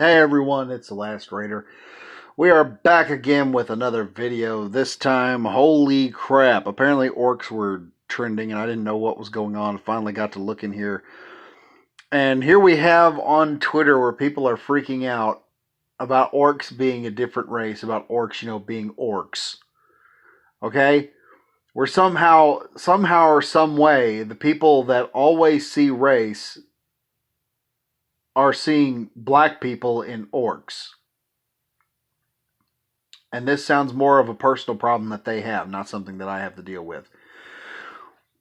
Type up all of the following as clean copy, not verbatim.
Hey everyone, it's the Last Raider. We are back again with another video. This time, holy crap, apparently orcs were trending and I didn't know what was going on. Finally got to look in here. And here we have on Twitter where people are freaking out about orcs being a different race, about orcs, being orcs. Okay? Where somehow or some way, the people that always see race are seeing black people in orcs. And this sounds more of a personal problem that they have, not something that I have to deal with.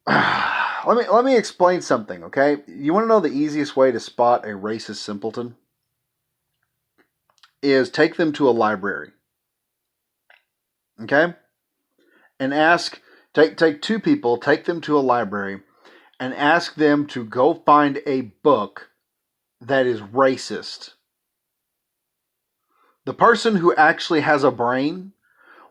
Let me explain something, okay? You want to know the easiest way to spot a racist simpleton? Is take them to a library. Okay? And take two people, take them to a library, and ask them to go find a book that is racist. The person who actually has a brain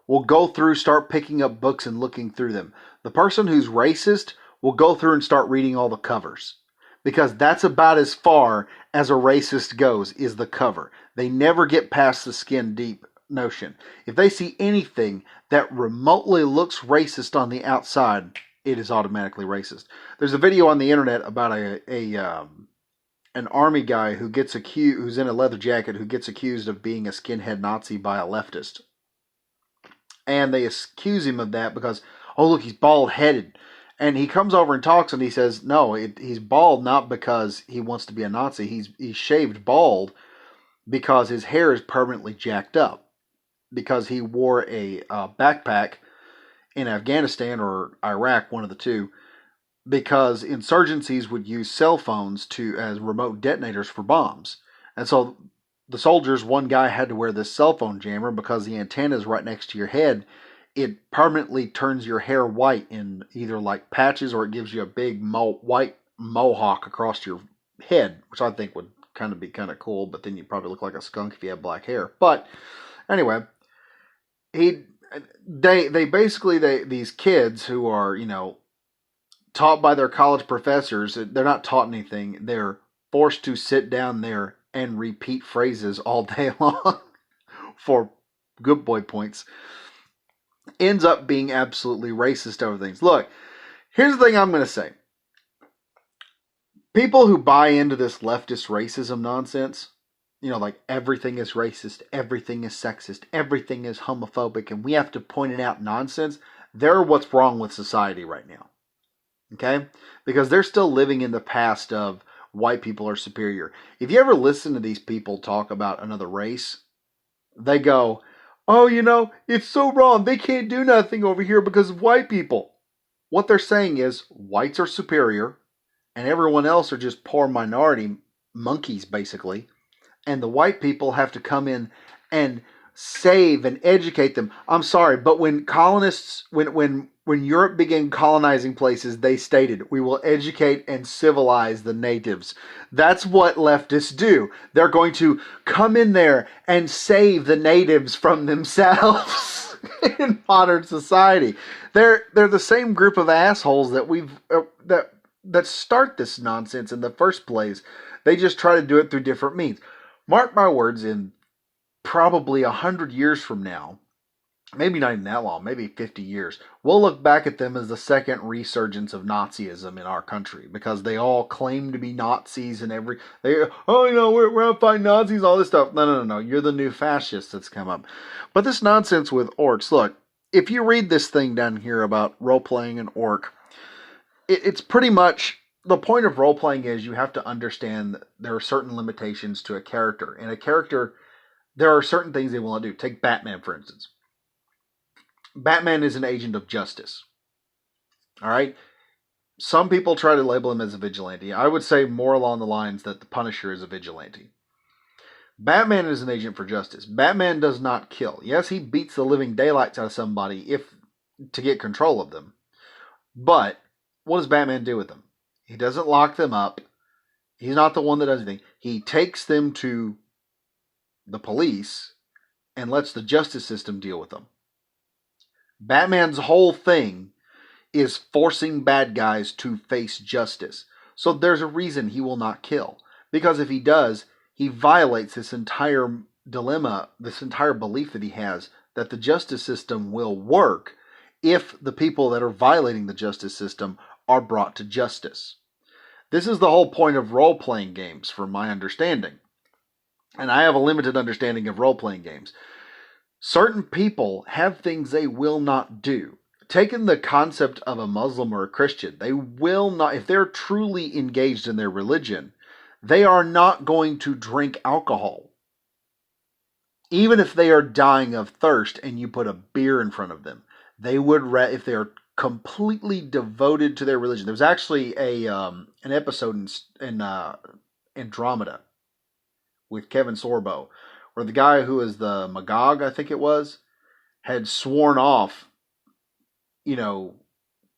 will go through, start picking up books and looking through them. The person who's racist will go through and start reading all the covers. Because that's about as far as a racist goes, is the cover. They never get past the skin deep notion. If they see anything that remotely looks racist on the outside, it is automatically racist. There's a video on the internet about an army guy who gets accused, who's in a leather jacket, who gets accused of being a skinhead Nazi by a leftist. And they accuse him of that because, oh look, he's bald-headed. And he comes over and talks and he says, no, he's bald not because he wants to be a Nazi. He's shaved bald because his hair is permanently jacked up. Because he wore a backpack in Afghanistan or Iraq, one of the two, because insurgencies would use cell phones as remote detonators for bombs. And so the soldiers, one guy had to wear this cell phone jammer because the antenna is right next to your head. It permanently turns your hair white in either like patches, or it gives you a big white mohawk across your head, which I think would be kind of cool, but then you'd probably look like a skunk if you had black hair. But anyway, these kids who are, taught by their college professors, they're not taught anything. They're forced to sit down there and repeat phrases all day long for good boy points. Ends up being absolutely racist over things. Look, here's the thing I'm going to say. People who buy into this leftist racism nonsense, like everything is racist, everything is sexist, everything is homophobic, and we have to point it out nonsense, they're what's wrong with society right now. Okay? Because they're still living in the past of white people are superior. If you ever listen to these people talk about another race, they go, oh, it's so wrong. They can't do nothing over here because of white people. What they're saying is whites are superior and everyone else are just poor minority monkeys, basically. And the white people have to come in and save and educate them. I'm sorry, but when colonists, when Europe began colonizing places, they stated, we will educate and civilize the natives. That's what leftists do. They're going to come in there and save the natives from themselves in modern society. They're the same group of assholes that start this nonsense in the first place. They just try to do it through different means. Mark my words, in probably 100 years from now, maybe not even that long, maybe 50 years, we'll look back at them as the second resurgence of Nazism in our country, because they all claim to be Nazis and we're out fighting Nazis, all this stuff. No, you're the new fascists that's come up. But this nonsense with orcs, look, if you read this thing down here about role-playing an orc, it's pretty much, the point of role-playing is you have to understand that there are certain limitations to a character. And a character, there are certain things they will not do. Take Batman, for instance. Batman is an agent of justice. All right? Some people try to label him as a vigilante. I would say more along the lines that the Punisher is a vigilante. Batman is an agent for justice. Batman does not kill. Yes, he beats the living daylights out of somebody to get control of them. But what does Batman do with them? He doesn't lock them up. He's not the one that does anything. He takes them to the police and lets the justice system deal with them. Batman's whole thing is forcing bad guys to face justice. So there's a reason he will not kill. Because if he does, he violates this entire dilemma, this entire belief that he has that the justice system will work if the people that are violating the justice system are brought to justice. This is the whole point of role-playing games, from my understanding. And I have a limited understanding of role-playing games. Certain people have things they will not do. Taking the concept of a Muslim or a Christian, they will not, if they're truly engaged in their religion, they are not going to drink alcohol. Even if they are dying of thirst and you put a beer in front of them, they would, if they are completely devoted to their religion. There was actually an episode in Andromeda with Kevin Sorbo, where the guy who is the Magog, I think it was, had sworn off,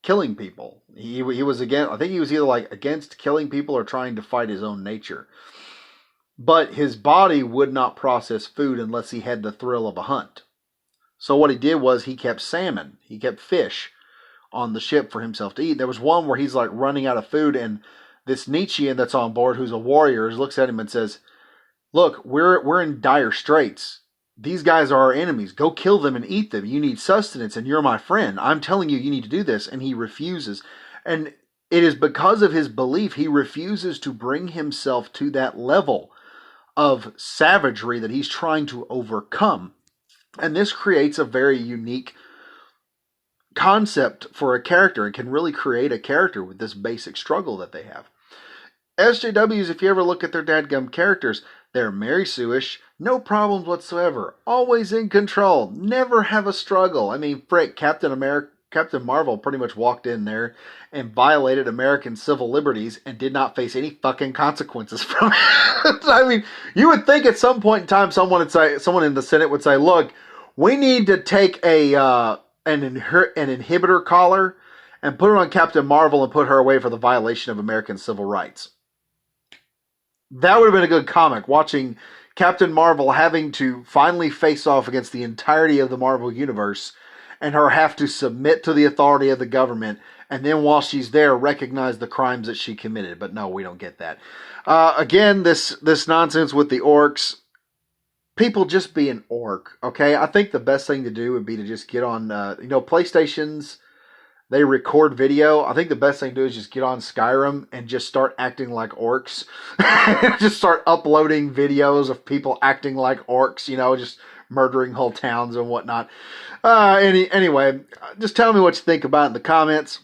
killing people. He was against, I think he was either like against killing people or trying to fight his own nature. But his body would not process food unless he had the thrill of a hunt. So what he did was he kept salmon, he kept fish on the ship for himself to eat. There was one where he's like running out of food, and this Nietzschean that's on board, who's a warrior, looks at him and says, "Look, we're in dire straits. These guys are our enemies. Go kill them and eat them. You need sustenance, and you're my friend. I'm telling you, you need to do this." And he refuses. And it is because of his belief, he refuses to bring himself to that level of savagery that he's trying to overcome. And this creates a very unique concept for a character and can really create a character with this basic struggle that they have. SJWs, if you ever look at their dadgum characters, they're Mary Sue-ish, no problems whatsoever, always in control, never have a struggle. I mean, frick, Captain Marvel pretty much walked in there and violated American civil liberties and did not face any fucking consequences from it. I mean, you would think at some point in time someone in the Senate would say, "Look, we need to take an inhibitor collar and put it on Captain Marvel and put her away for the violation of American civil rights." That would have been a good comic, watching Captain Marvel having to finally face off against the entirety of the Marvel Universe and her have to submit to the authority of the government, and then while she's there, recognize the crimes that she committed. But no, we don't get that. Again, this nonsense with the orcs. People, just be an orc, okay? I think the best thing to do would be to just get on, PlayStations, they record video. I think the best thing to do is just get on Skyrim and just start acting like orcs. Just start uploading videos of people acting like orcs, just murdering whole towns and whatnot. Anyway, just tell me what you think about it in the comments.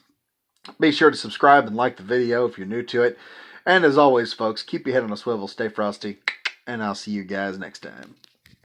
Be sure to subscribe and like the video if you're new to it. And as always, folks, keep your head on a swivel, stay frosty, and I'll see you guys next time.